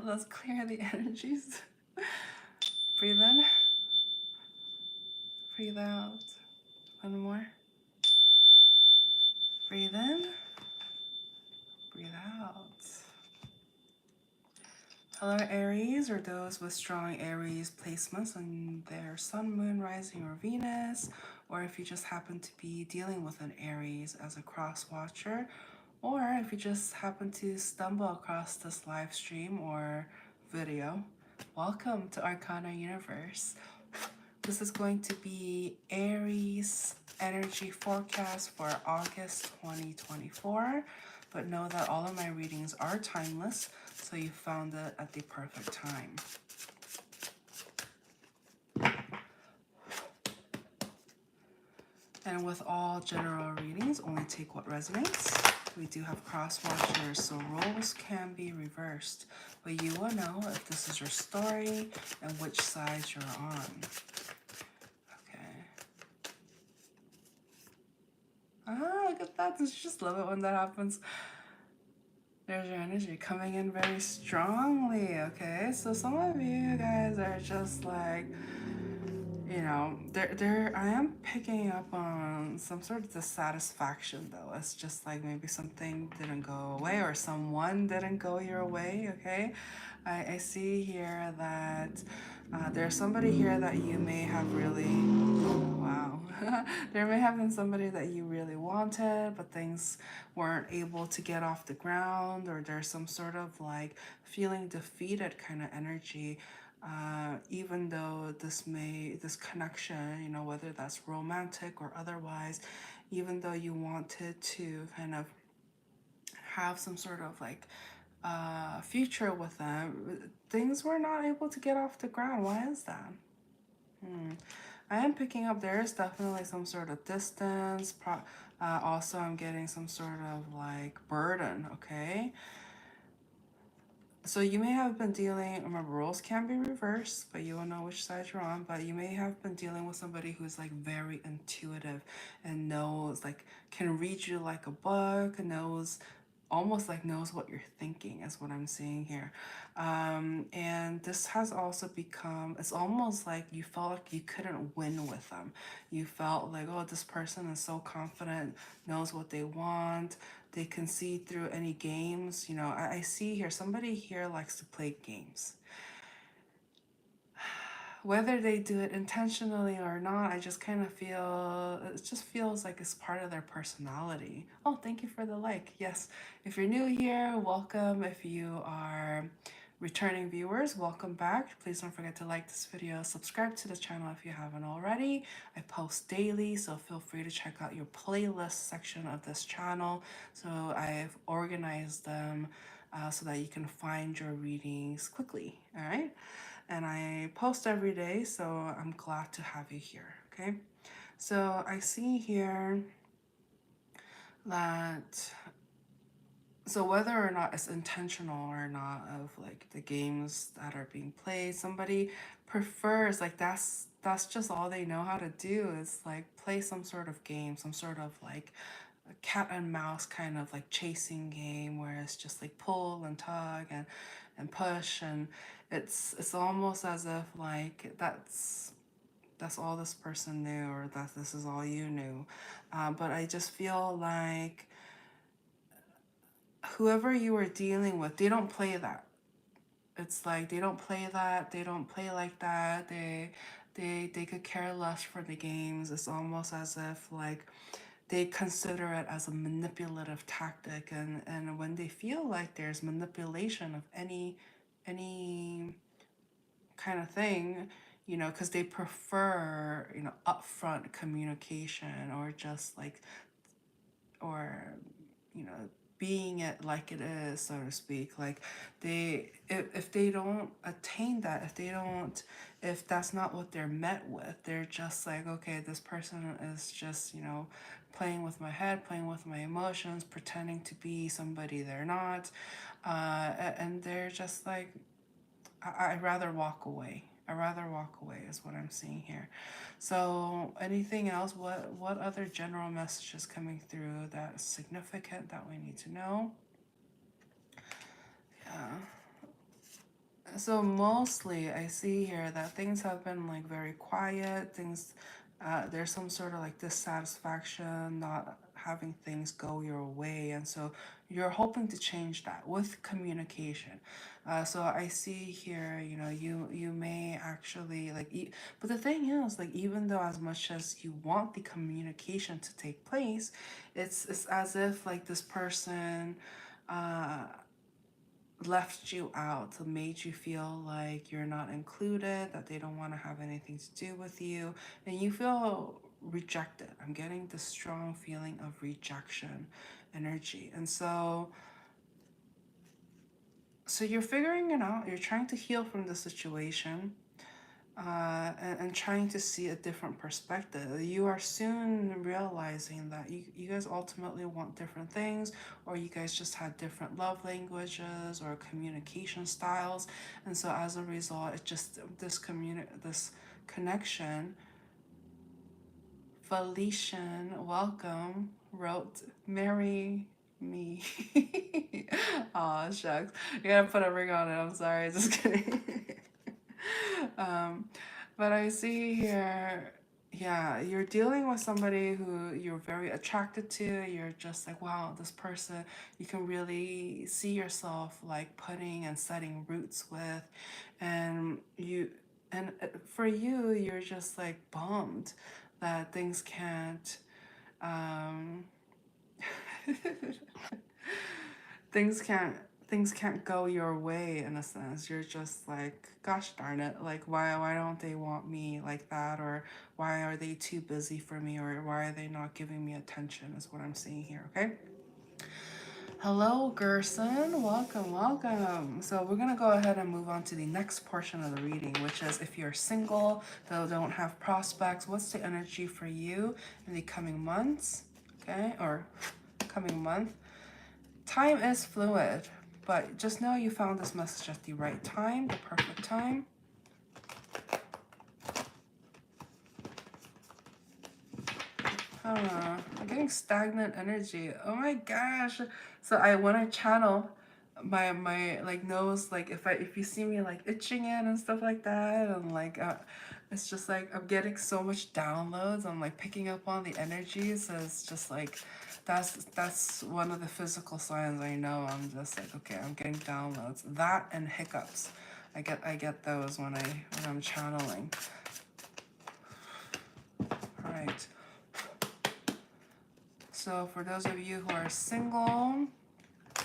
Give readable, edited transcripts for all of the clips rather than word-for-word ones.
Let's clear the energies. Breathe in. Breathe out. One more. Breathe in. Breathe out. Hello Aries, or those with strong Aries placements on their sun, moon, rising, or Venus, or if you just happen to be dealing with an Aries as a cross watcher, or if you just happen to stumble across this live stream or video, welcome to ArcanaUniverse. This is going to be Aries energy forecast for August 2024, but know that all of my readings are timeless, so you found it at the perfect time. And with all general readings, only take what resonates. We do have cross watchers, so roles can be reversed, but you will know if this is your story and which side you're on. Ah, look at that. Don't you just love it when that happens? There's your energy coming in very strongly, okay? So some of you guys are just like, you know, I am picking up on some sort of dissatisfaction though. It's just like maybe something didn't go away or someone didn't go your way, okay? I see here that there's somebody here that you may have really, wow. There may have been somebody that you really wanted, but things weren't able to get off the ground, or there's some sort of like feeling defeated kind of energy. Even though this connection, you know, whether that's romantic or otherwise, even though you wanted to kind of have some sort of like future with them, things were not able to get off the ground. Why is that? I am picking up there is definitely some sort of distance. Also, I'm getting some sort of like burden, okay? So you may have been dealing, remember roles can be reversed, but you will know which side you're on, but you may have been dealing with somebody who's like very intuitive and knows, like can read you like a book, knows, almost like knows what you're thinking is what I'm seeing here. And this has also become, it's almost like you felt like you couldn't win with them. You felt like, oh, this person is so confident, knows what they want, they can see through any games. You know, I see here, somebody here likes to play games. Whether they do it intentionally or not, I just kind of feel, it just feels like it's part of their personality. Oh, thank you for the like. Yes, if you're new here, welcome. If you are returning viewers, welcome back. Please don't forget to like this video, subscribe to the channel if you haven't already. I post daily, so feel free to check out your playlist section of this channel. So I've organized them so that you can find your readings quickly, all right? And I post every day, so I'm glad to have you here, okay? So I see here that, so whether or not it's intentional or not of like the games that are being played, somebody prefers, like that's just all they know how to do is like play some sort of game, some sort of like a cat and mouse kind of like chasing game where it's just like pull and tug and push, and it's almost as if like that's all this person knew, or that this is all you knew. But I just feel like whoever you were dealing with, they don't play that. It's like they don't play that. They don't play like that. They could care less for the games. It's almost as if like they consider it as a manipulative tactic, and when they feel like there's manipulation of any kind of thing, you know, because they prefer, you know, upfront communication, or just like, or, you know, being it like it is, so to speak. Like they, if they don't attain that, if that's not what they're met with, they're just like, okay, this person is just, you know, playing with my head, playing with my emotions, pretending to be somebody they're not. And they're just like, I'd rather walk away. I'd rather walk away is what I'm seeing here. So anything else? What other general messages coming through that's significant that we need to know? Yeah. So mostly I see here that things have been like very quiet. Things, there's some sort of like dissatisfaction, not having things go your way. And so you're hoping to change that with communication. So I see here, you know, you may actually like, but the thing is, like, even though as much as you want the communication to take place, it's as if like this person, uh, left you out, made you feel like you're not included, that they don't want to have anything to do with you, and you feel rejected. I'm getting this strong feeling of rejection energy. And so you're figuring it out, you're trying to heal from the situation, and trying to see a different perspective. You are soon realizing that you guys ultimately want different things, or you guys just had different love languages or communication styles. And so as a result, it just, this connection. Felician, welcome, wrote, marry me. Aw, shucks. You gotta put a ring on it. I'm sorry. Just kidding. um, but I see here, yeah, you're dealing with somebody who you're very attracted to. You're just like, wow, this person, you can really see yourself like putting and setting roots with. And for you, you're just like bummed that things can't, um, things can't things can't go your way. In a sense, you're just like, gosh darn it, like, why don't they want me like that, or why are they too busy for me, or why are they not giving me attention, is what I'm seeing here. Okay. Hello, Gerson. Welcome, welcome. So we're gonna go ahead and move on to the next portion of the reading, which is if you're single, though don't have prospects, what's the energy for you in the coming months? Okay, or coming month. Time is fluid, but just know you found this message at the right time, the perfect time. I'm getting stagnant energy. Oh my gosh. So when I channel, my like nose, like if you see me like itching it and stuff like that, and like it's just like I'm getting so much downloads. I'm like picking up on the energy. So it's just like that's one of the physical signs I know. I'm just like, okay, I'm getting downloads. That and hiccups. I get those when I'm channeling. All right. So for those of you who are single,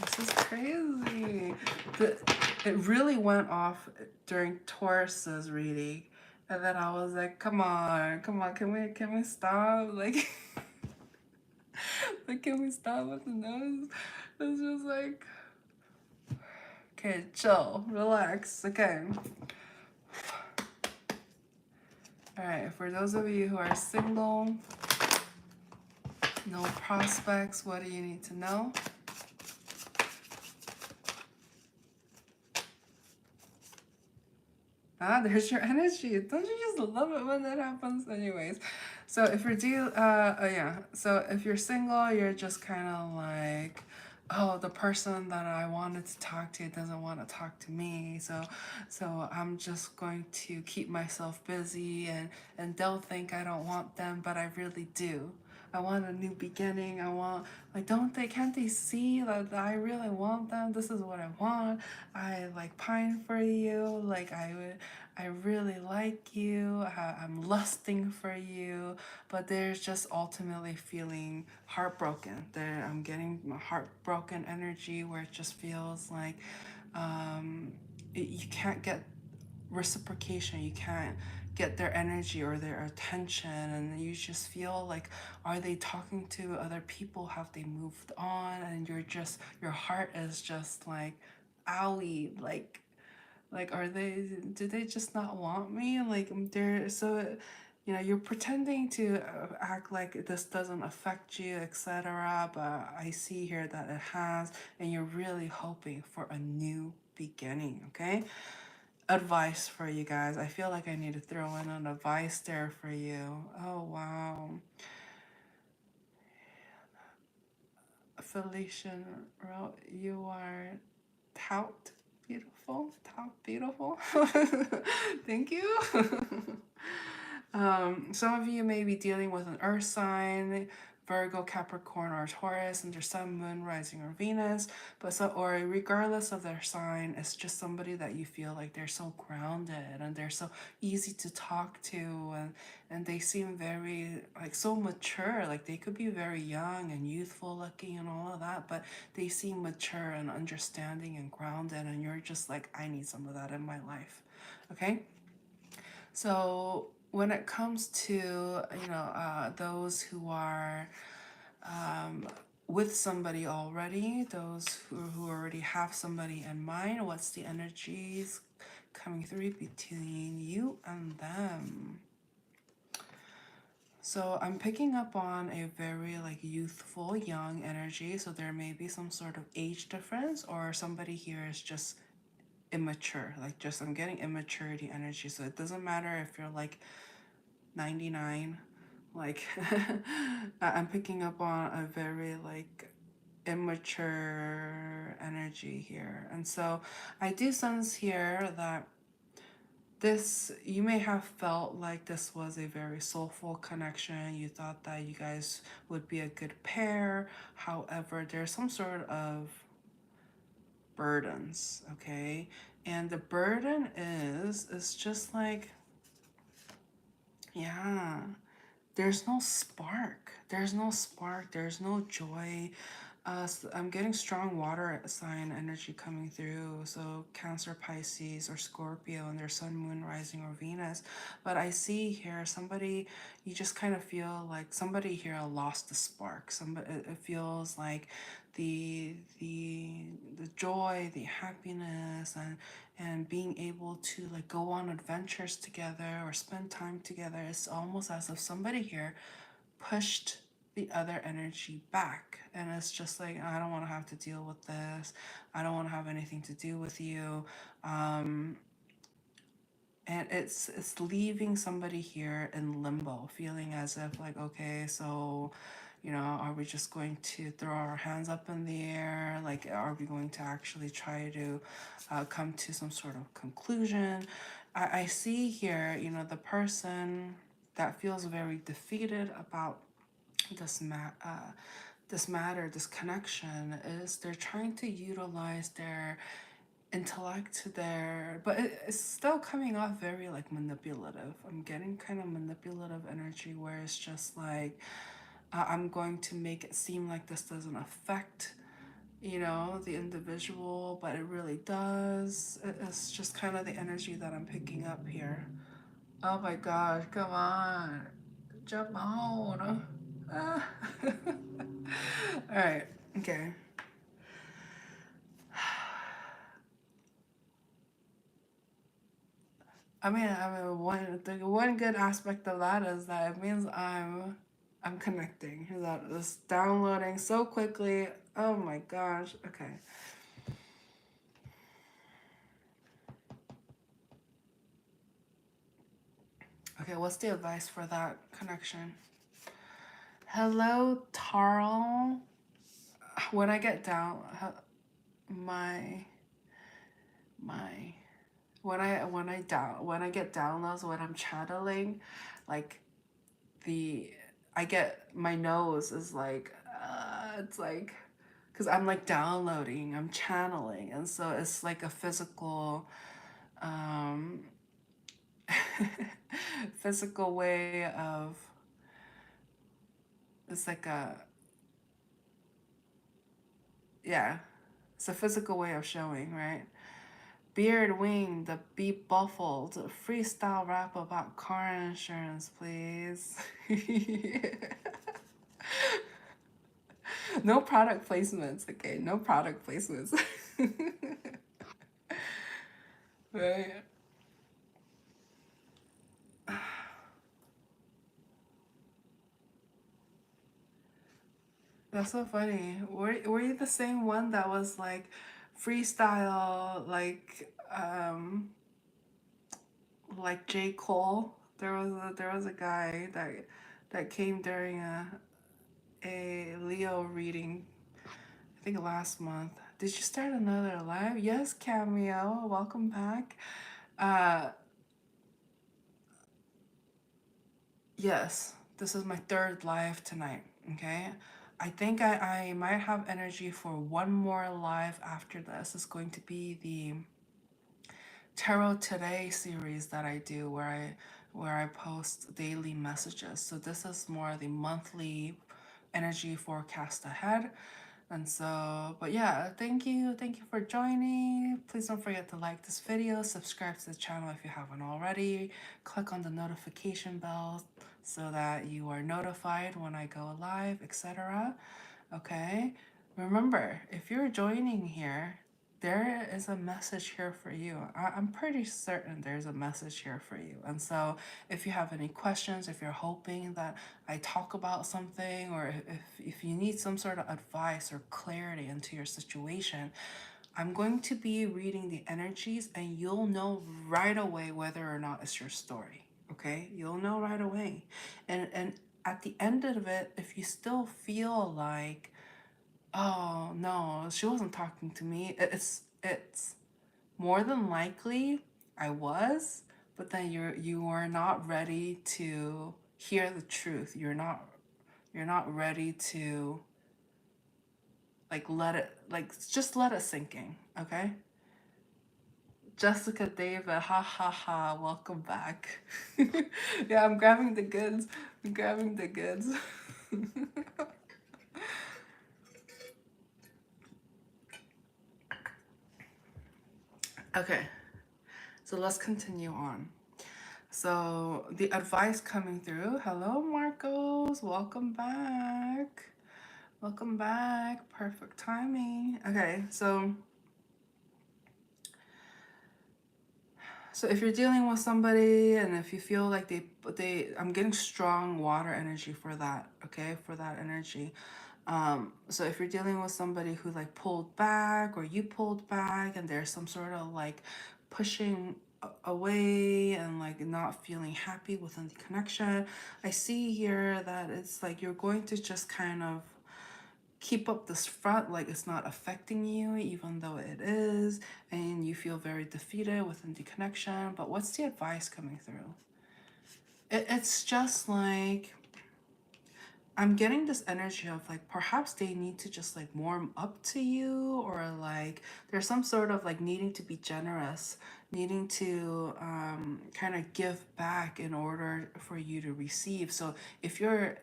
this is crazy. It really went off during Taurus's reading, and then I was like, come on, can we stop? Like, like, can we stop with the nose? It's just like, okay, chill, relax, okay. All right, for those of you who are single, no prospects, what do you need to know? Ah, there's your energy. Don't you just love it when that happens? Anyways, so if you're yeah. So if you're single, you're just kind of like, oh, the person that I wanted to talk to doesn't want to talk to me. So I'm just going to keep myself busy, and they'll think I don't want them, but I really do. I want a new beginning. I want, like, can't they see that I really want them? This is what I want. I like pine for you. Like, I really like you. I'm lusting for you. But there's just ultimately feeling heartbroken. I'm getting heartbroken energy where it just feels like, you can't get reciprocation. You can't get their energy or their attention, and you just feel like, are they talking to other people? Have they moved on? And your heart is just like, owie, like, do they just not want me? Like, they're so, you know, you're pretending to act like this doesn't affect you, etc. But I see here that it has, and you're really hoping for a new beginning. Okay. Advice for you guys. I feel like I need to throw in an advice there for you. Oh wow. Felician wrote, you are tout beautiful. beautiful. Top beautiful. Thank you. Some of you may be dealing with an earth sign, Virgo, Capricorn, or Taurus, and their sun, moon, rising, or Venus. But so, or regardless of their sign, it's just somebody that you feel like they're so grounded and they're so easy to talk to, and they seem very like so mature. Like they could be very young and youthful looking and all of that, but they seem mature and understanding and grounded, and you're just like, I need some of that in my life. Okay, so when it comes to those who are with somebody already, those who already have somebody in mind, what's the energies coming through between you and them? So I'm picking up on a very like youthful, young energy. So there may be some sort of age difference, or somebody here is just immature. Like just I'm getting immaturity energy. So it doesn't matter if you're like 99. Like I'm picking up on a very like immature energy here. And so I do sense here that this, you may have felt like this was a very soulful connection. You thought that you guys would be a good pair. However, there's some sort of burdens, okay? And the burden is just like, yeah, there's no spark. There's no spark. There's no joy. I'm getting strong water sign energy coming through. So Cancer, Pisces, or Scorpio, and their sun, moon, rising, or Venus. But I see here somebody, you just kind of feel like somebody here lost the spark. Somebody, it feels like the joy, the happiness, and being able to like go on adventures together or spend time together. It's almost as if somebody here pushed the other energy back, and it's just like, I don't want to have to deal with this, I don't want to have anything to do with you. And it's leaving somebody here in limbo, feeling as if like, okay, so are we just going to throw our hands up in the air? Like, are we going to actually try to come to some sort of conclusion? I see here, the person that feels very defeated about this this matter, this connection, is they're trying to utilize their intellect, but it's still coming off very like manipulative. I'm getting kind of manipulative energy where it's just like, I'm going to make it seem like this doesn't affect the individual, but it really does. It's just kind of the energy that I'm picking up here. Oh my gosh, come on, jump on. All right, okay. One good aspect of that is that it means I'm connecting. That it's downloading so quickly. Oh my gosh. Okay. Okay, what's the advice for that connection? Hello, Tarl. When I get down, my my when I get downloads, when I'm channeling, like the I get my nose is like it's like, because I'm like downloading, I'm channeling, and so it's like a physical um physical way of, it's like a, yeah, it's a physical way of showing, right? Beard wing, the beat buffled, freestyle rap about car insurance, please. No product placements, okay? No product placements. Right? That's so funny. Were you the same one that was like freestyle, like J. Cole? There was a guy that came during a Leo reading, I think last month, Did you start another live? Yes, Cameo. Welcome back. Uh, yes, this is my third live tonight. Okay. I think I might have energy for one more live after this. It's going to be the Tarot Today series that I do where I post daily messages. So this is more the monthly energy forecast ahead. And so, but yeah, thank you for joining. Please don't forget to like this video, subscribe to the channel if you haven't already, click on the notification bell so that you are notified when I go live, etc. Okay, remember, if you're joining here, there is a message here for you. I'm pretty certain there's a message here for you. And so if you have any questions, if you're hoping that I talk about something, or if you need some sort of advice or clarity into your situation, I'm going to be reading the energies and you'll know right away whether or not it's your story. Okay? You'll know right away. And at the end of it, if you still feel like, oh no, she wasn't talking to me, it's more than likely I was, but then you are not ready to hear the truth. You're not ready to like let it, like just let it sink in, okay? Jessica David, ha ha ha, welcome back. Yeah, I'm grabbing the goods. I'm grabbing the goods. Okay, so let's continue on. So the advice coming through. Hello, Marcos. Welcome back. Welcome back. Perfect timing. Okay, so if you're dealing with somebody and if you feel like I'm getting strong water energy for that, okay, for that energy. So if you're dealing with somebody who like pulled back or you pulled back and there's some sort of like pushing away and like not feeling happy within the connection, I see here that it's like you're going to just kind of keep up this front like it's not affecting you even though it is, and you feel very defeated within the connection. But what's the advice coming through? It's just like I'm getting this energy of like perhaps they need to just like warm up to you, or like there's some sort of like needing to be generous, needing to kind of give back in order for you to receive. So if you're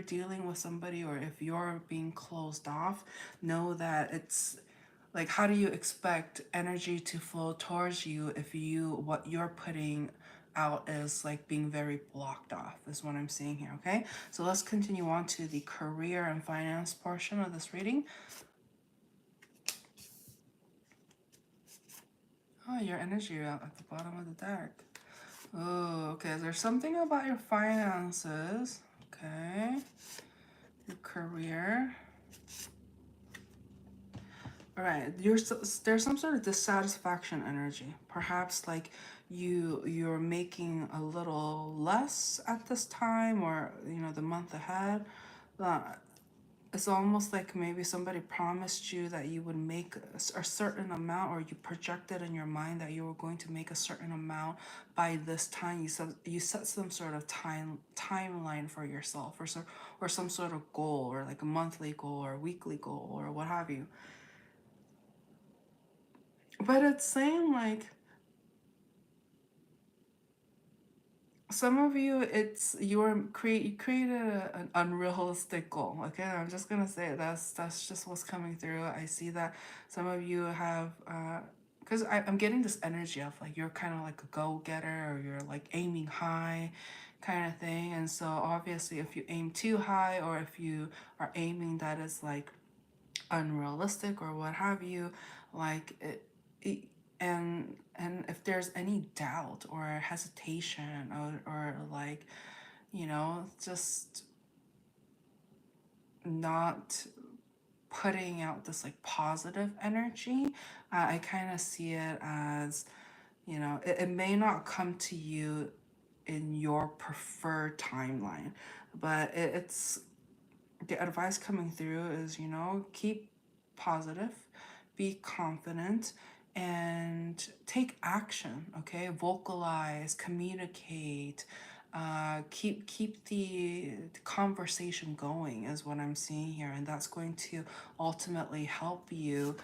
dealing with somebody or if you're being closed off, know that it's like, how do you expect energy to flow towards you if what you're putting out is like being very blocked off, is what I'm seeing here. Okay, so let's continue on to the career and finance portion of this reading. Oh, your energy out at the bottom of the deck. Oh, okay, there's something about your finances. Okay, your career. All right, there's some sort of dissatisfaction energy. Perhaps like you're making a little less at this time, or you know, the month ahead. Uh, it's almost like maybe somebody promised you that you would make a certain amount, or you projected in your mind that you were going to make a certain amount by this time. You set some sort of timeline for yourself, or some sort of goal, or like a monthly goal or a weekly goal or what have you. But it's saying like some of you, it's you created an unrealistic goal. Okay, I'm just gonna say that's just what's coming through. I see that some of you have because I'm getting this energy of like you're kind of like a go-getter, or you're like aiming high kind of thing. And so obviously if you aim too high, or if you are aiming that is like unrealistic or what have you, like it and if there's any doubt or hesitation, or like, you know, just not putting out this like positive energy, I kind of see it as, you know, it may not come to you in your preferred timeline, but it's the advice coming through is, you know, keep positive, be confident and take action, okay? Vocalize, communicate, keep the conversation going is what I'm seeing here, and that's going to ultimately help you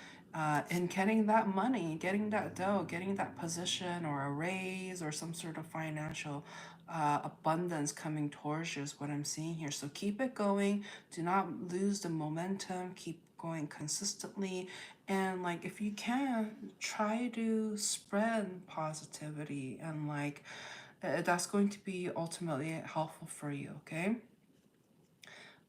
in getting that money, getting that dough, getting that position or a raise or some sort of financial abundance coming towards you is what I'm seeing here. So keep it going. Do not lose the momentum. Keep going consistently, and like if you can, try to spread positivity, and like that's going to be ultimately helpful for you, okay?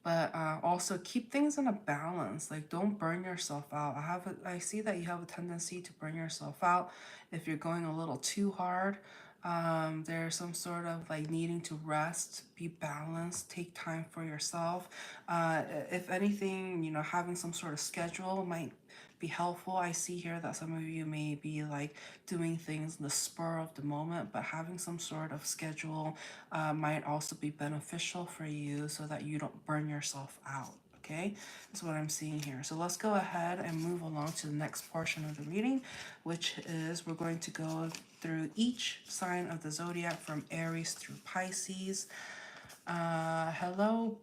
But also keep things in a balance. Like, don't burn yourself out. I see that you have a tendency to burn yourself out if you're going a little too hard. There's some sort of like needing to rest, be balanced, take time for yourself. If anything, you know, having some sort of schedule might be helpful. I see here that some of you may be like doing things in the spur of the moment, but having some sort of schedule might also be beneficial for you so that you don't burn yourself out. Okay, that's what I'm seeing here. So let's go ahead and move along to the next portion of the reading, which is we're going to go through each sign of the zodiac from Aries through Pisces. Hello,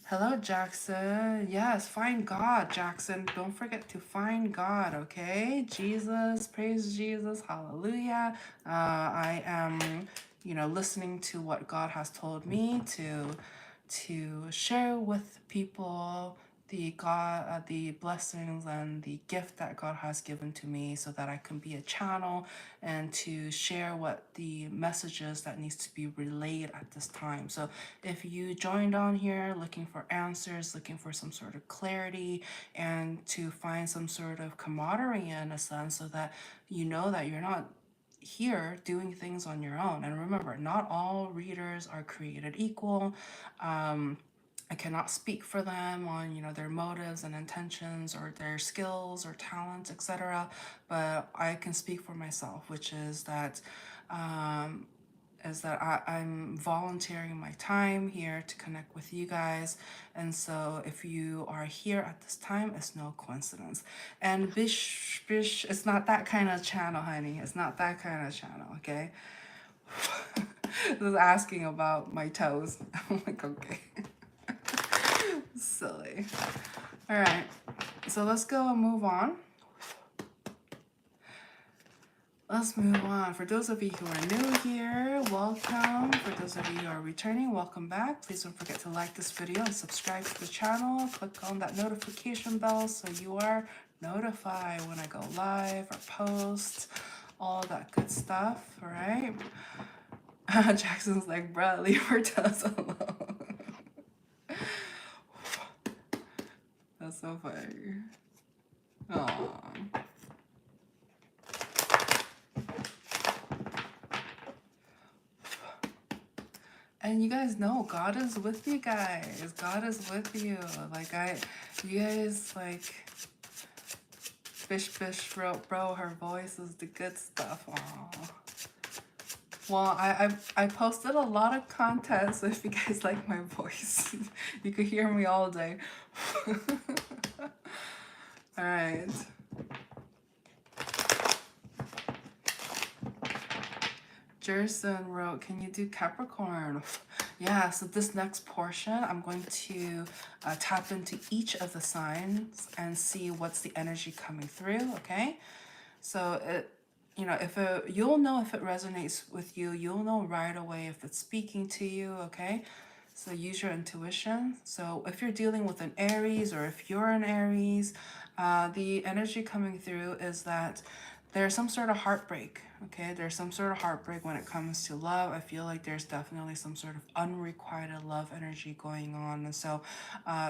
Hello, Jackson. Yes, find God, Jackson. Don't forget to find God, okay? Jesus, praise Jesus, hallelujah. I am, you know, listening to what God has told me to share with people the blessings and the gift that God has given to me, so that I can be a channel and to share what the messages that needs to be relayed at this time. So if you joined on here looking for answers, looking for some sort of clarity, and to find some sort of camaraderie in a sense, so that you know that you're not here doing things on your own. And remember, not all readers are created equal. I cannot speak for them on, you know, their motives and intentions or their skills or talents, etc. But I can speak for myself, which is that I'm volunteering my time here to connect with you guys. And so if you are here at this time, it's no coincidence. And bish, bish, it's not that kind of channel, honey. It's not that kind of channel, okay? Just asking about my toes. I'm like, okay. Silly. All right, so let's go and move on. Let's move on. For those of you who are new here, welcome. For those of you who are returning, welcome back. Please don't forget to like this video and subscribe to the channel. Click on that notification bell so you are notified when I go live or post, all that good stuff, all right? Jackson's like, bruh, leave her toes alone. That's so funny. Aww. And you guys know God is with you guys. God is with you. Like you guys like, bish bish bro, her voice is the good stuff. Aww. Well, I posted a lot of content, so if you guys like my voice, you could hear me all day. All right. Jerson wrote, can you do Capricorn? Yeah, so this next portion, I'm going to tap into each of the signs and see what's the energy coming through, okay? So, you know, you'll know if it resonates with you. You'll know right away if it's speaking to you, okay? So use your intuition. So if you're dealing with an Aries, or if you're an Aries, the energy coming through is that there's some sort of heartbreak, okay? There's some sort of heartbreak when it comes to love. I feel like there's definitely some sort of unrequited love energy going on. And so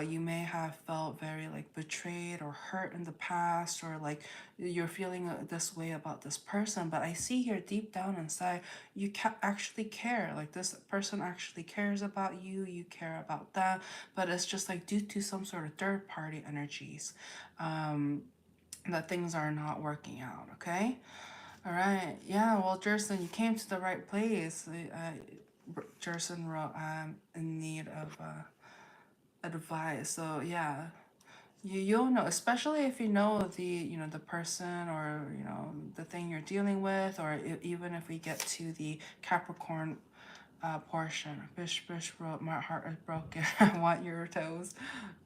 you may have felt very like betrayed or hurt in the past, or like you're feeling this way about this person. But I see here deep down inside, you actually care. Like this person actually cares about you. You care about them. But it's just like due to some sort of third party energies. That things are not working out, okay? All right, yeah, well, Jerson, you came to the right place. Jerson wrote, I'm in need of advice. So yeah, you'll know, especially if you know the person, or the thing you're dealing with, or even if we get to the Capricorn portion. Bish wrote, "My heart is broken. I want your toes."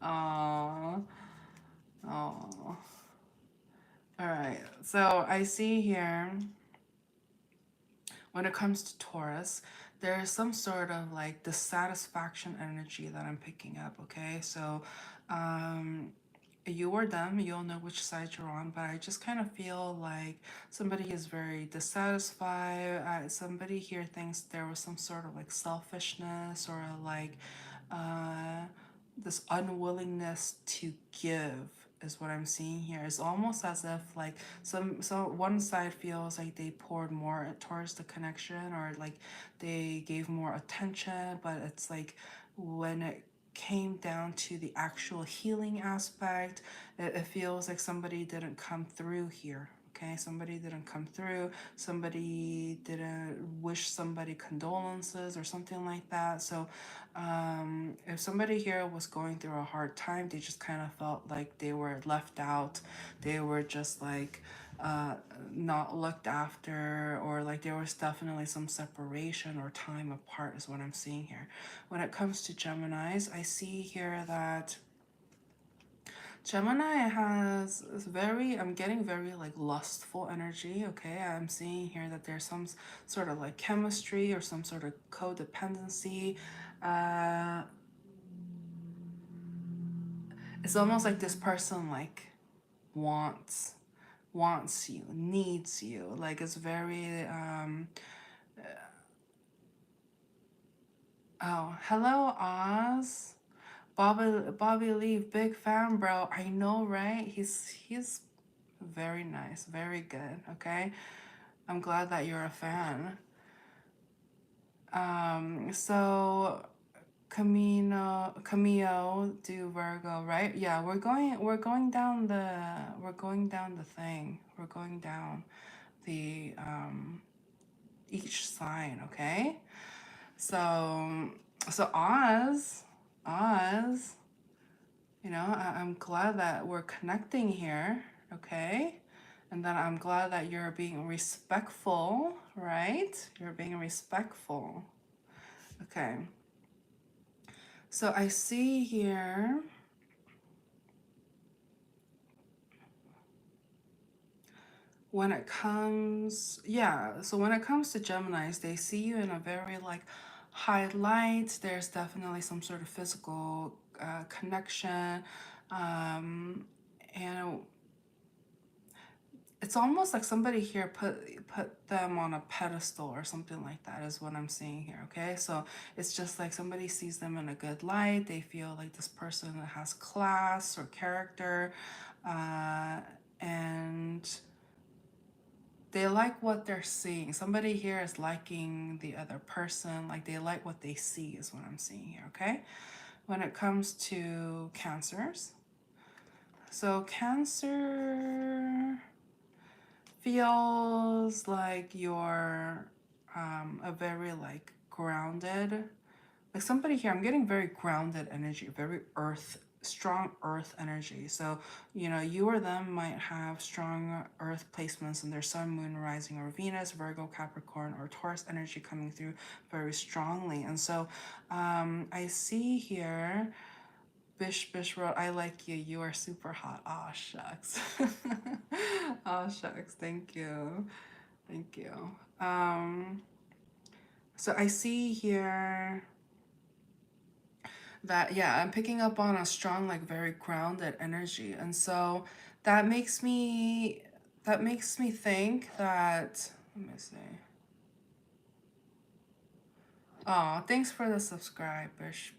Aww. Aww. All right. So I see here, when it comes to Taurus, there is some sort of like dissatisfaction energy that I'm picking up. Okay. So, you or them, you'll know which side you're on, but I just kind of feel like somebody is very dissatisfied. Somebody here thinks there was some sort of like selfishness, or like uh, this unwillingness to give is what I'm seeing here. It's almost as if like so one side feels like they poured more towards the connection, or like they gave more attention, but it's like when it came down to the actual healing aspect, it feels like somebody didn't come through here. Okay, somebody didn't come through, somebody didn't wish somebody condolences or something like that. So if somebody here was going through a hard time, they just kind of felt like they were left out, they were just like uh, not looked after, or like there was definitely some separation or time apart, is what I'm seeing here. When it comes to Geminis, I see here that Gemini has I'm getting very like lustful energy. Okay, I'm seeing here that there's some sort of like chemistry or some sort of codependency. Uh, it's almost like this person like wants you, needs you. Like it's very oh, hello Oz. Bobby Lee, big fan, bro. I know, right? He's very nice, very good. Okay, I'm glad that you're a fan. So Camilo do Virgo, right? Yeah, we're going down the thing. We're going down the each sign, okay? So Oz, I'm glad that we're connecting here, okay? And then I'm glad that you're being respectful, right? You're being respectful. Okay. So I see here when it comes, yeah, so when it comes to Geminis, they see you in a very like high light. There's definitely some sort of physical connection. Um, and it's almost like somebody here put them on a pedestal or something like that, is what I'm seeing here. Okay, so it's just like somebody sees them in a good light. They feel like this person has class or character, and they like what they're seeing. Somebody here is liking the other person, like they like what they see, is what I'm seeing here. Okay, when it comes to Cancers, so Cancer feels like you're a very like grounded, like somebody here, I'm getting very grounded energy, very strong earth energy. So you or them might have strong earth placements in their sun, moon, rising, or Venus, Virgo, Capricorn, or Taurus energy coming through very strongly. And so I see here Bish wrote, "I like you. You are super hot." Aw, shucks. Aw, shucks. Thank you. Thank you. So I see here that, yeah, I'm picking up on a strong, like very grounded energy. And so that makes me think that, let me see. Oh, thanks for the subscribe, Bish.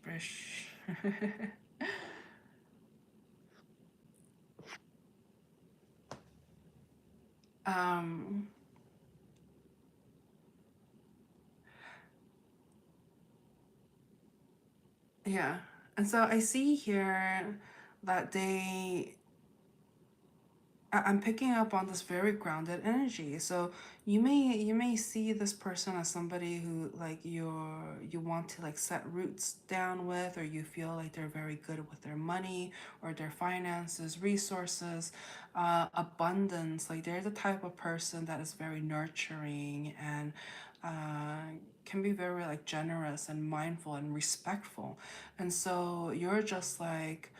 um Yeah. And so I see here that I'm picking up on this very grounded energy. So you may see this person as somebody who like you want to like set roots down with, or you feel like they're very good with their money or their finances, resources, abundance. Like they're the type of person that is very nurturing and can be very like generous and mindful and respectful. And so you're just like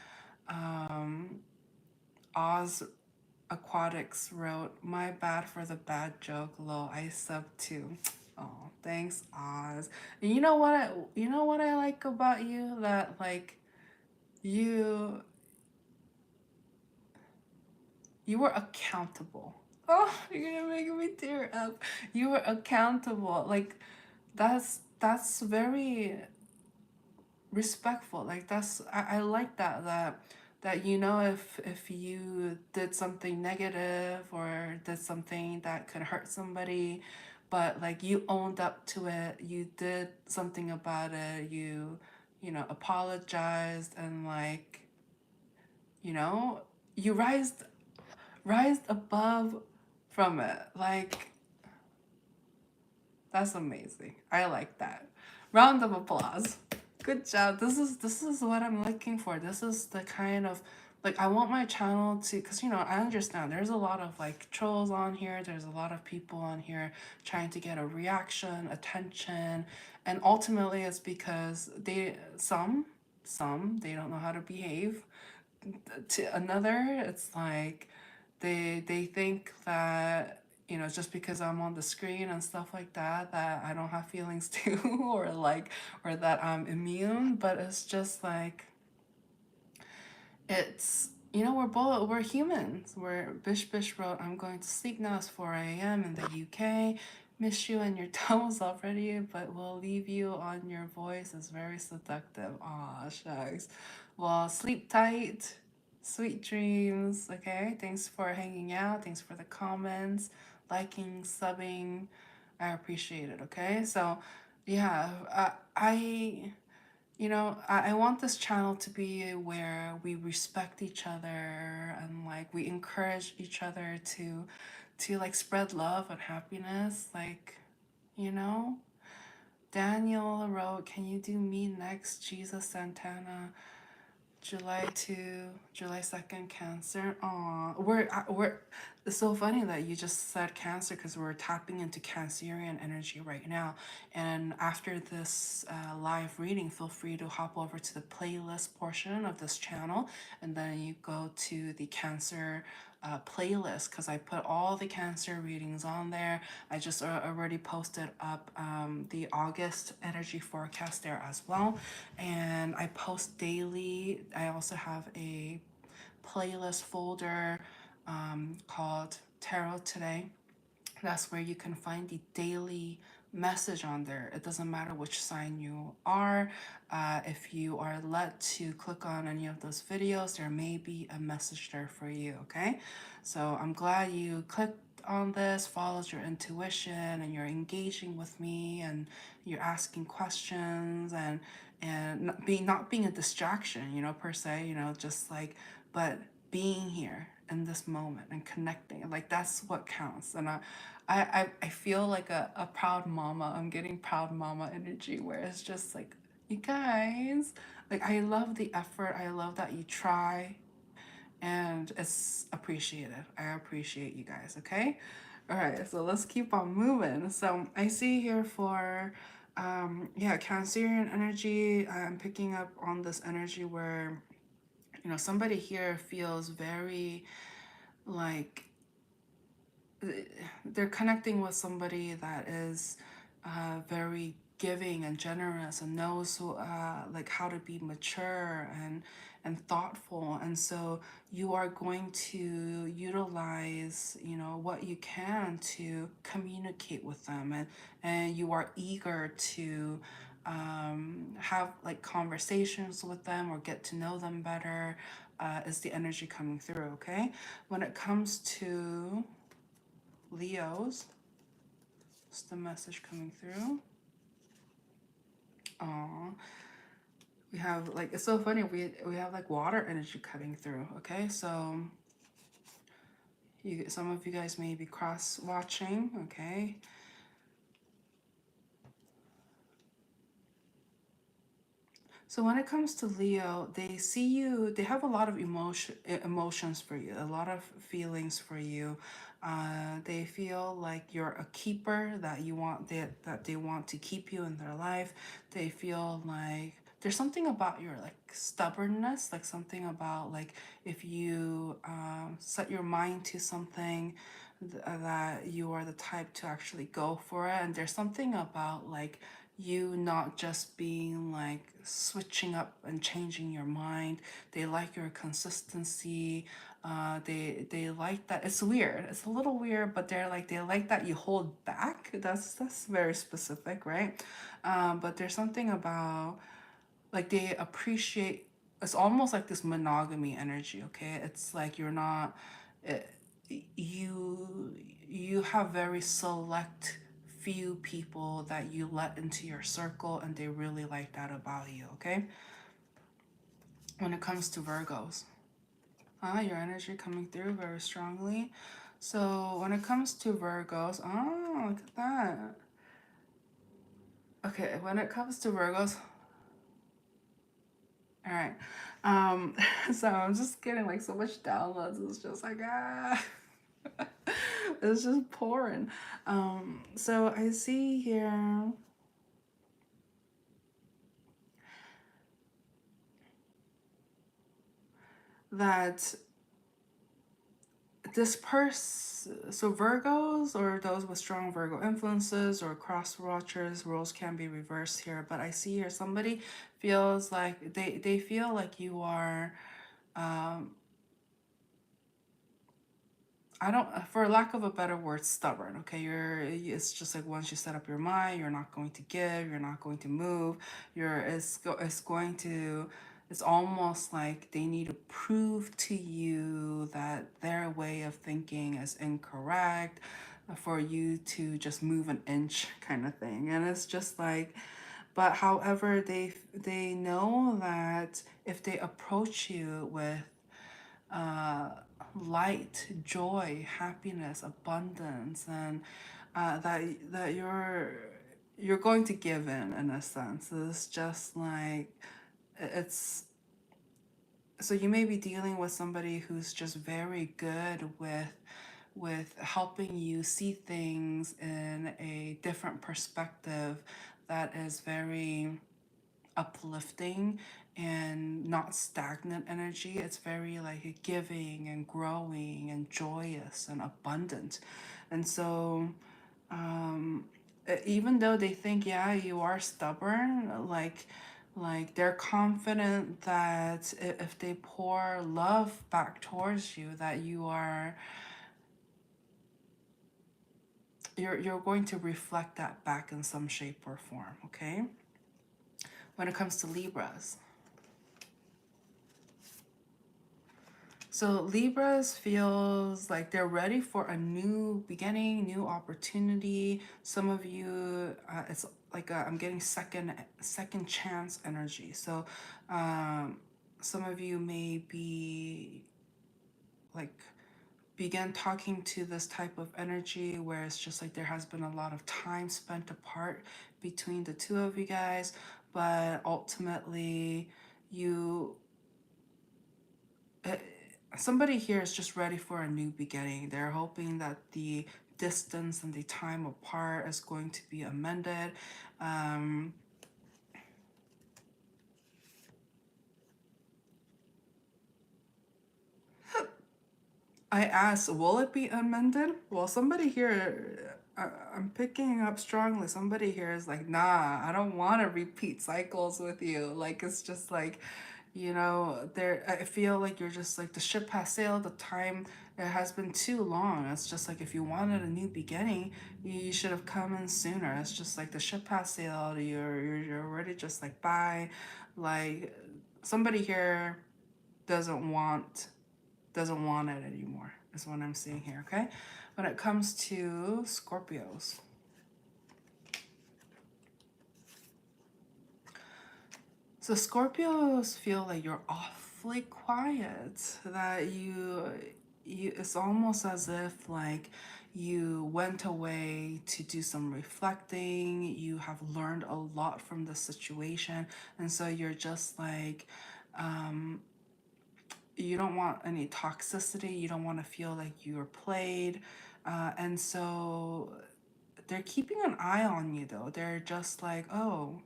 Oz Aquatics wrote, "My bad for the bad joke, lol, I sub too." Oh, thanks, Oz. And you know what I like about you? That like you you were accountable. Oh, you're gonna make me tear up. You were accountable. Like that's very respectful. Like I like that you know if you did something negative or did something that could hurt somebody, but like you owned up to it, you did something about it, you know, apologized, and like, you know, you rised above from it. Like that's amazing. I like that. Round of applause. Good job. This is what I'm looking for. This is the kind of like I want my channel to, cuz you know, I understand there's a lot of like trolls on here. There's a lot of people on here trying to get a reaction, attention, and ultimately it's because some they don't know how to behave. To another, it's like they think that, you know, just because I'm on the screen and stuff like that, that I don't have feelings too, or like, or that I'm immune. But it's just like, it's, you know, we're humans. We're Bish Bish wrote, "I'm going to sleep now. It's 4 a.m. in the UK. Miss you and your toes already, but we'll leave you on your voice. It's very seductive." Aw, shucks. Well, sleep tight. Sweet dreams. Okay. Thanks for hanging out. Thanks for the comments, liking, subbing. I appreciate it. Okay. So, yeah, you know, I want this channel to be where we respect each other and like we encourage each other to like spread love and happiness. Like, you know, Daniel wrote, "Can you do me next, Jesus Santana? July 2, July 2nd, Cancer." Aw, we're. It's so funny that you just said Cancer because we're tapping into Cancerian energy right now. And after this live reading, feel free to hop over to the playlist portion of this channel, and then you go to the Cancer playlist because I put all the Cancer readings on there. I just already posted up the August energy forecast there as well, and I post daily. I also have a playlist folder called Tarot Today. That's where you can find the daily message on there. It doesn't matter which sign you are. If you are led to click on any of those videos, there may be a message there for you, okay? So I'm glad you clicked on this, followed your intuition, and you're engaging with me, and you're asking questions, and not being a distraction, you know, per se, you know, just like, but being here in this moment and connecting. Like that's what counts. And I feel like a proud mama. I'm getting proud mama energy where it's just like, you guys, like I love the effort. I love that you try, and it's appreciated. I appreciate you guys, okay? All right, so let's keep on moving. So I see here for yeah, Cancerian energy. I'm picking up on this energy where, you know, somebody here feels very like they're connecting with somebody that is very giving and generous and knows like how to be mature and thoughtful. And so you are going to utilize, you know, what you can to communicate with them, and you are eager to have like conversations with them or get to know them better, is the energy coming through. Okay, when it comes to Leos, what's the message coming through? Aw, we have like, it's so funny, we have like water energy coming through. Okay, so Some of you guys may be cross-watching, okay? So when it comes to Leo, they see you, they have a lot of emotions for you, a lot of feelings for you. They feel like you're a keeper, that that they want to keep you in their life. They feel like there's something about your like stubbornness, like something about like if you set your mind to something, that you are the type to actually go for it. And there's something about like you not just being like switching up and changing your mind. They like your consistency. They like that. It's weird. It's a little weird, but they like that you hold back. That's very specific, right? But there's something about like they appreciate. It's almost like this monogamy energy. Okay, it's like you're not. It, you you have very select few people that you let into your circle, and they really like that about you. Okay, when it comes to Virgos, your energy coming through very strongly. So when it comes to Virgos, oh, look at that. Okay, when it comes to Virgos, all right. So I'm just getting like so much downloads. It's just like it's just pouring. So I see here that this person, so Virgos or those with strong Virgo influences or cross watchers, roles can be reversed here. But I see here somebody feels like they feel like you are um, I don't, for lack of a better word, stubborn. Okay, it's just like once you set up your mind, you're not going to give, you're not going to move. It's going to, it's almost like they need to prove to you that their way of thinking is incorrect, for you to just move an inch, kind of thing. And it's just like, but however, they know that if they approach you with uh, light, joy, happiness, abundance, and that you're going to give in a sense. It's just like it's so you may be dealing with somebody who's just very good with helping you see things in a different perspective that is very uplifting and not stagnant energy. It's very like giving and growing and joyous and abundant. And so, even though they think, yeah, you are stubborn, like they're confident that if they pour love back towards you, that you're going to reflect that back in some shape or form. Okay, when it comes to Libras, so Libras feels like they're ready for a new beginning, new opportunity. Some of you, it's like I'm getting second chance energy. So some of you may be like begin talking to this type of energy where it's just like there has been a lot of time spent apart between the two of you guys, but ultimately you somebody here is just ready for a new beginning. They're hoping that the distance and the time apart is going to be amended. I asked, will it be amended? Well, somebody here, I'm picking up strongly. Somebody here is like, nah, I don't want to repeat cycles with you. Like, it's just like, there, I feel like you're just like the ship has sailed, the time, it has been too long. It's just like if you wanted a new beginning, you should have come in sooner. It's just like the ship has sailed, you're already just like bye. Like somebody here doesn't want doesn't want it anymore, is what I'm seeing here. Okay, when it comes to Scorpios, so Scorpios feel like you're awfully quiet, that it's almost as if like you went away to do some reflecting, you have learned a lot from the situation, and so you're just like, you don't want any toxicity, you don't want to feel like you're played, and so they're keeping an eye on you though. They're just like, oh,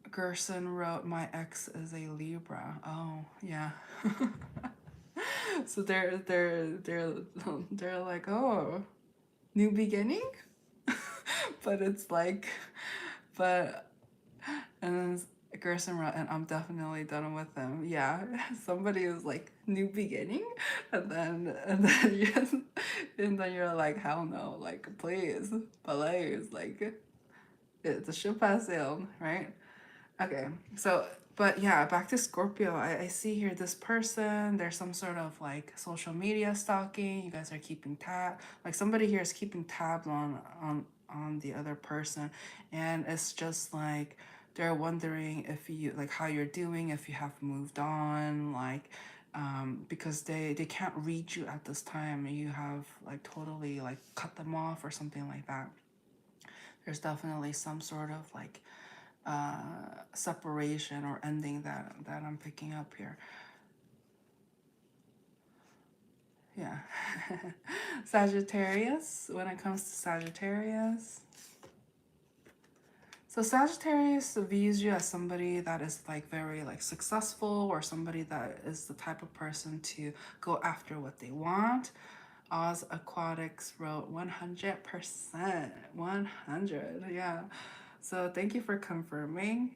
Gerson wrote my ex is a Libra. Oh, yeah. So they're like, oh, new beginning? But it's like, but and then Gerson wrote, and I'm definitely done with him. Yeah, somebody is like new beginning, and then you're like, hell no, like please, like the ship has sailed, right? Okay, so but yeah, back to Scorpio. I see here this person. There's some sort of like social media stalking. You guys are keeping tab. Like somebody here is keeping tabs on the other person, and it's just like they're wondering if you like how you're doing, if you have moved on, like because they can't read you at this time. You have like totally like cut them off or something like that. There's definitely some sort of like separation or ending that I'm picking up here. Yeah. Sagittarius, when it comes to Sagittarius. So Sagittarius views you as somebody that is like very like successful, or somebody that is the type of person to go after what they want. Oz Aquatics wrote 100%. 100, yeah. So thank you for confirming.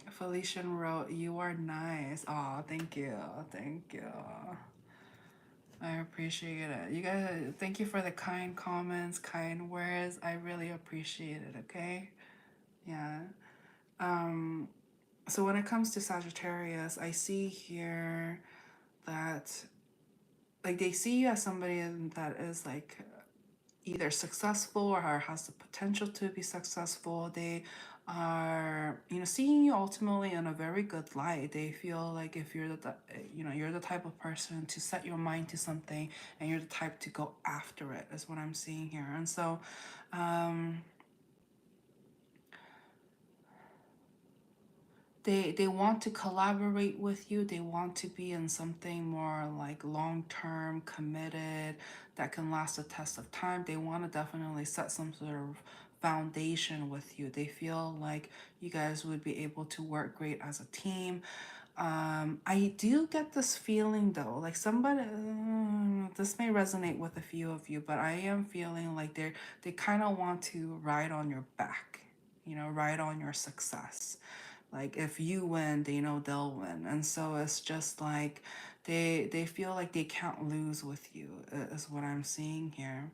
Felician wrote, you are nice. Oh, thank you. Thank you. I appreciate it. You guys, thank you for the kind comments, kind words. I really appreciate it, okay? Yeah. Um, so when it comes to Sagittarius, I see here that like they see you as somebody that is like either successful or has the potential to be successful. They are, you know, seeing you ultimately in a very good light. They feel like if you're you're the type of person to set your mind to something, and you're the type to go after it, is what I'm seeing here. And so they want to collaborate with you. They want to be in something more like long-term committed that can last the test of time. They want to definitely set some sort of foundation with you. They feel like you guys would be able to work great as a team. I do get this feeling though, like somebody, this may resonate with a few of you, but I am feeling like they kind of want to ride on your back, you know, ride on your success. Like if you win, they know they'll win. And so it's just like they feel like they can't lose with you, is what I'm seeing here.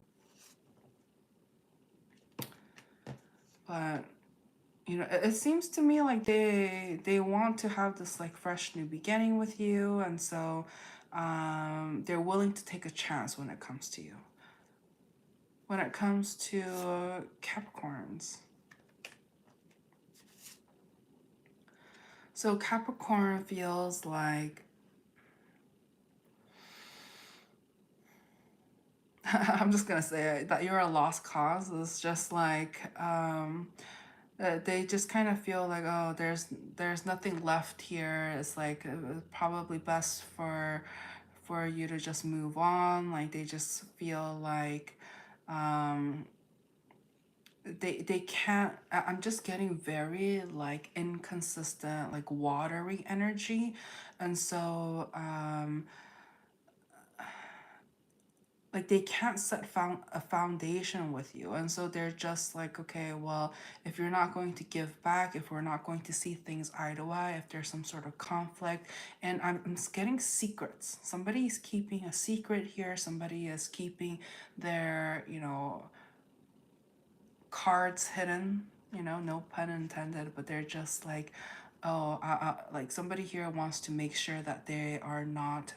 But you know, it seems to me like they want to have this like fresh new beginning with you, and so they're willing to take a chance when it comes to you. When it comes to Capricorns. So Capricorn feels like I'm just gonna say that you're a lost cause. It's just like they just kind of feel like, oh, there's nothing left here. It's like probably best for you to just move on. Like they just feel like they can't. I'm just getting very like inconsistent, like watery energy, and so like they can't set a foundation with you, and so they're just like, okay, well, if you're not going to give back, if we're not going to see things eye to eye, if there's some sort of conflict. And I'm getting secrets. Somebody is keeping a secret here. Somebody is keeping their, you know, cards hidden, you know, no pun intended, but they're just like, oh, like somebody here wants to make sure that they are not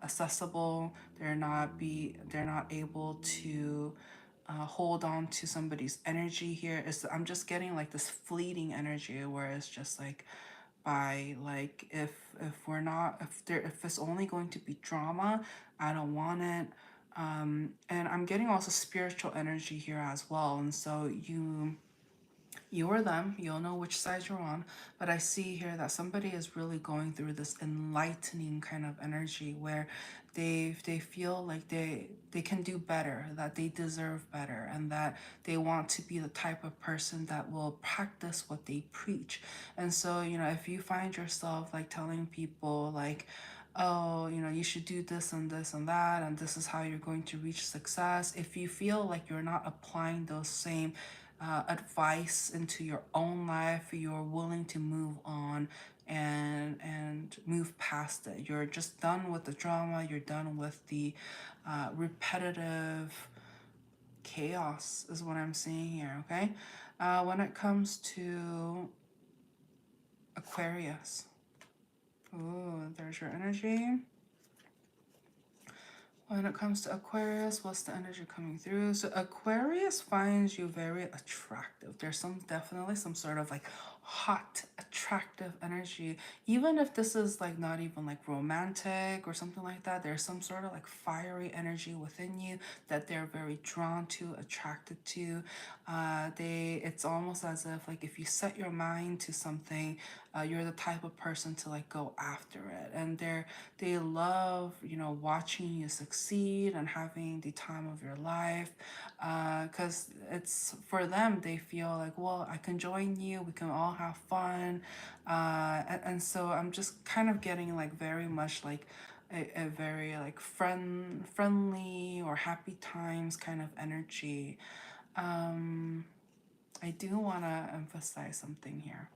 accessible. They're not able to hold on to somebody's energy here. I'm just getting like this fleeting energy where it's just like by like if we're not if it's only going to be drama, I don't want it. And I'm getting also spiritual energy here as well, and so you or them, you'll know which side you're on. But I see here that somebody is really going through this enlightening kind of energy where they feel like they can do better, that they deserve better, and that they want to be the type of person that will practice what they preach. And so, you know, if you find yourself like telling people like, oh, you know, you should do this and that, and this is how you're going to reach success. If you feel like you're not applying those same advice into your own life, you're willing to move on and move past it. You're just done with the drama. You're done with the repetitive chaos, is what I'm seeing here. Okay, when it comes to Aquarius, ooh, there's your energy. When it comes to Aquarius, what's the energy coming through? So Aquarius finds you very attractive. There's definitely some sort of like hot, attractive energy. Even if this is like not even like romantic or something like that, there's some sort of like fiery energy within you that they're very drawn to, attracted to. It's almost as if like if you set your mind to something, you're the type of person to like go after it, and they love, you know, watching you succeed and having the time of your life, because it's for them, they feel like, well, I can join you, we can all have fun, and so I'm just kind of getting like very much like a very like friendly or happy times kind of energy. I do want to emphasize something here.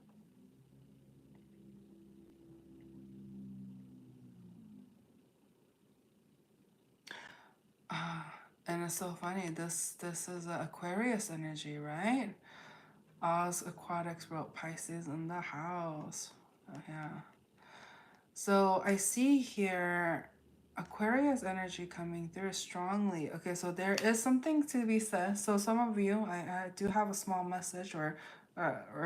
And it's so funny. This is a Aquarius energy, right? Oz Aquatics wrote Pisces in the house. Oh, yeah. So I see here Aquarius energy coming through strongly. Okay, so there is something to be said. So some of you, I do have a small message, or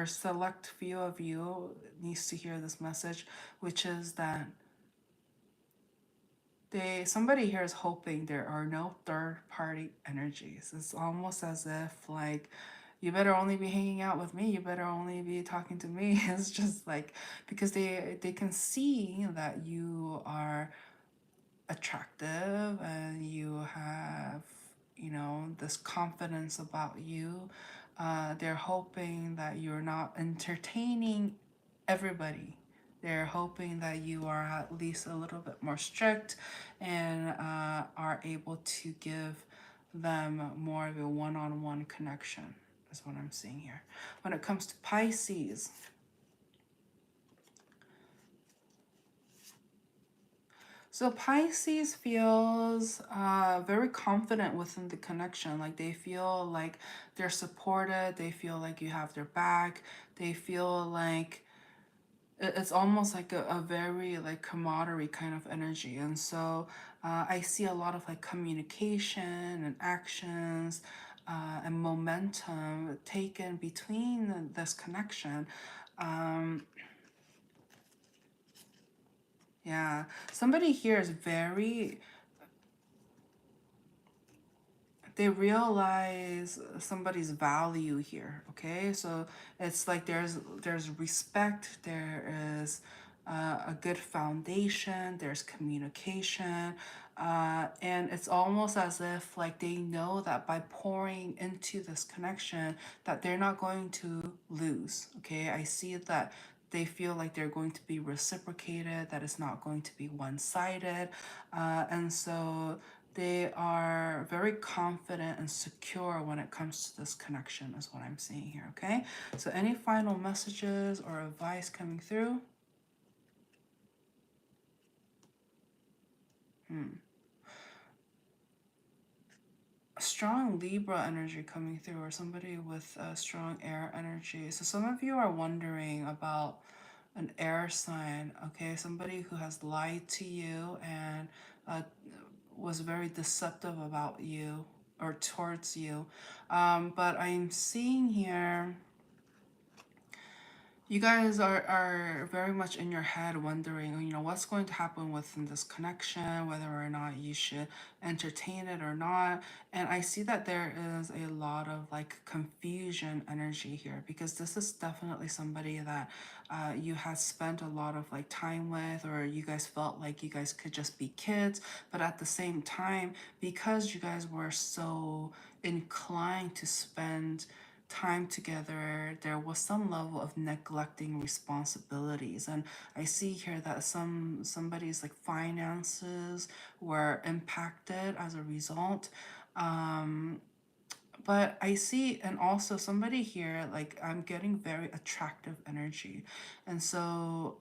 select few of you needs to hear this message, which is that somebody here is hoping there are no third party energies. It's almost as if like you better only be hanging out with me, you better only be talking to me. It's just like because they can see that you are attractive and you have, you know, this confidence about you. They're hoping that you're not entertaining everybody. They're hoping that you are at least a little bit more strict and are able to give them more of a one-on-one connection, is what I'm seeing here. When it comes to Pisces, so Pisces feels very confident within the connection. Like they feel like they're supported. They feel like you have their back. They feel like it's almost like a very like camaraderie kind of energy. And so I see a lot of like communication and actions and momentum taken between this connection. Um, yeah, somebody here is very, they realize somebody's value here. Okay, so it's like there's respect, there is a good foundation, there's communication, and it's almost as if like they know that by pouring into this connection that they're not going to lose. Okay, I see that they feel like they're going to be reciprocated, that it's not going to be one-sided, and so they are very confident and secure when it comes to this connection, is what I'm seeing here. Okay, so any final messages or advice coming through? Strong Libra energy coming through, or somebody with a strong air energy. So some of you are wondering about an air sign. Okay, somebody who has lied to you and uh, was very deceptive about you or towards you. But I'm seeing here You guys are very much in your head wondering, you know, what's going to happen within this connection, whether or not you should entertain it or not. And I see that there is a lot of like confusion energy here, because this is definitely somebody that you had spent a lot of like time with, or you guys felt like you guys could just be kids. But at the same time, because you guys were so inclined to spend time together, there was some level of neglecting responsibilities. And I see here that somebody's like finances were impacted as a result. um but I see, and also somebody here, like I'm getting very attractive energy. And so,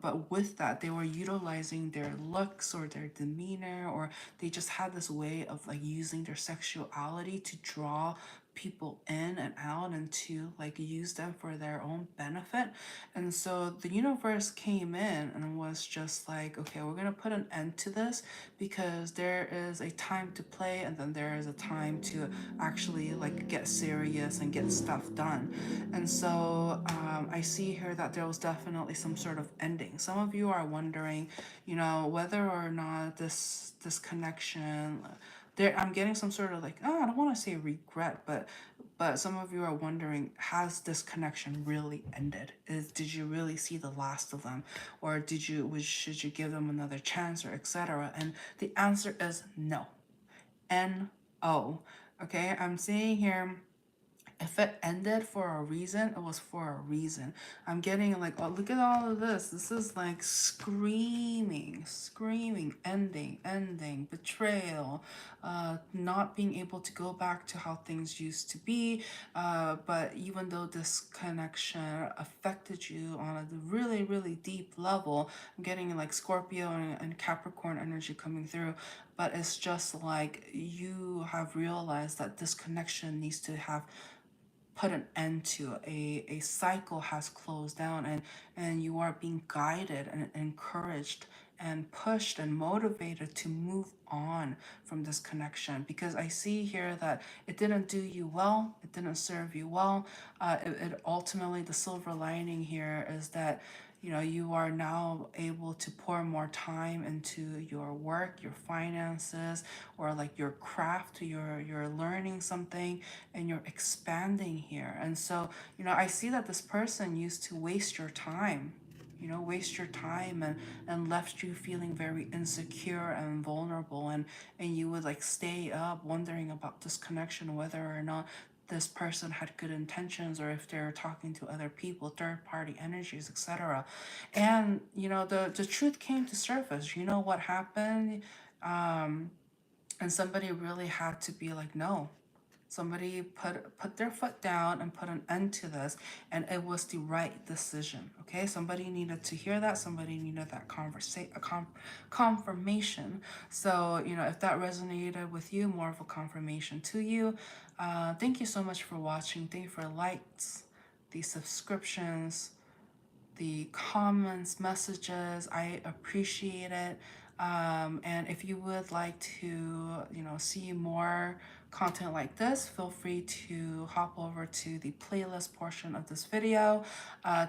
but with that, they were utilizing their looks or their demeanor, or they just had this way of like using their sexuality to draw people in and out, and to like use them for their own benefit. And so the universe came in and was just like, okay, we're gonna put an end to this, because there is a time to play, and then there is a time to actually like get serious and get stuff done. And so I see here that there was definitely some sort of ending. Some of you are wondering, you know, whether or not this connection there, I'm getting some sort of like, oh, I don't want to say regret, but some of you are wondering, has this connection really ended? Did you really see the last of them, or should you give them another chance, or etc.? And the answer is no. No. Okay, I'm seeing here, if it ended for a reason, it was for a reason. I'm getting like, oh, look at all of this. This is like screaming, screaming, ending, betrayal, not being able to go back to how things used to be. But even though this connection affected you on a really, really deep level, I'm getting like Scorpio and Capricorn energy coming through. But it's just like you have realized that this connection needs to have put an end to. A cycle has closed down, and you are being guided and encouraged and pushed and motivated to move on from this connection, because I see here that it didn't do you well, it didn't serve you well. It ultimately, the silver lining here is that, you know, you are now able to pour more time into your work, your finances, or like your craft. You're learning something, and you're expanding here. And so, you know, I see that this person used to waste your time, you know, waste your time, and left you feeling very insecure and vulnerable. And you would like stay up wondering about this connection, whether or not this person had good intentions, or if they're talking to other people, third party energies, etc. And you know, the truth came to surface. You know what happened? um and somebody really had to be like, no. Somebody put their foot down and put an end to this, and it was the right decision. Okay, somebody needed to hear that. Somebody needed that confirmation. So, you know, if that resonated with you, more of a confirmation to you. Thank you so much for watching. Thank you for likes, the subscriptions, the comments, messages. I appreciate it. And if you would like to, you know, see more content like this, feel free to hop over to the playlist portion of this video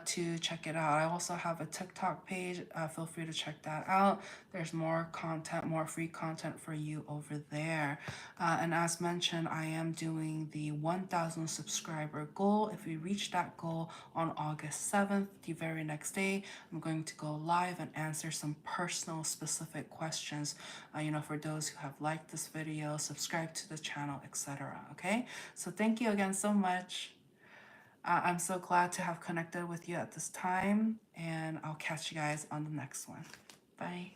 to check it out. I also have a TikTok page. Feel free to check that out. There's more content, more free content for you over there. And as mentioned, I am doing the 1,000 subscriber goal. If we reach that goal on August 7th, the very next day, I'm going to go live and answer some personal specific questions, you know, for those who have liked this video, subscribed to the channel, etc. Okay, so thank you again so much. I'm so glad to have connected with you at this time, and I'll catch you guys on the next one. Bye.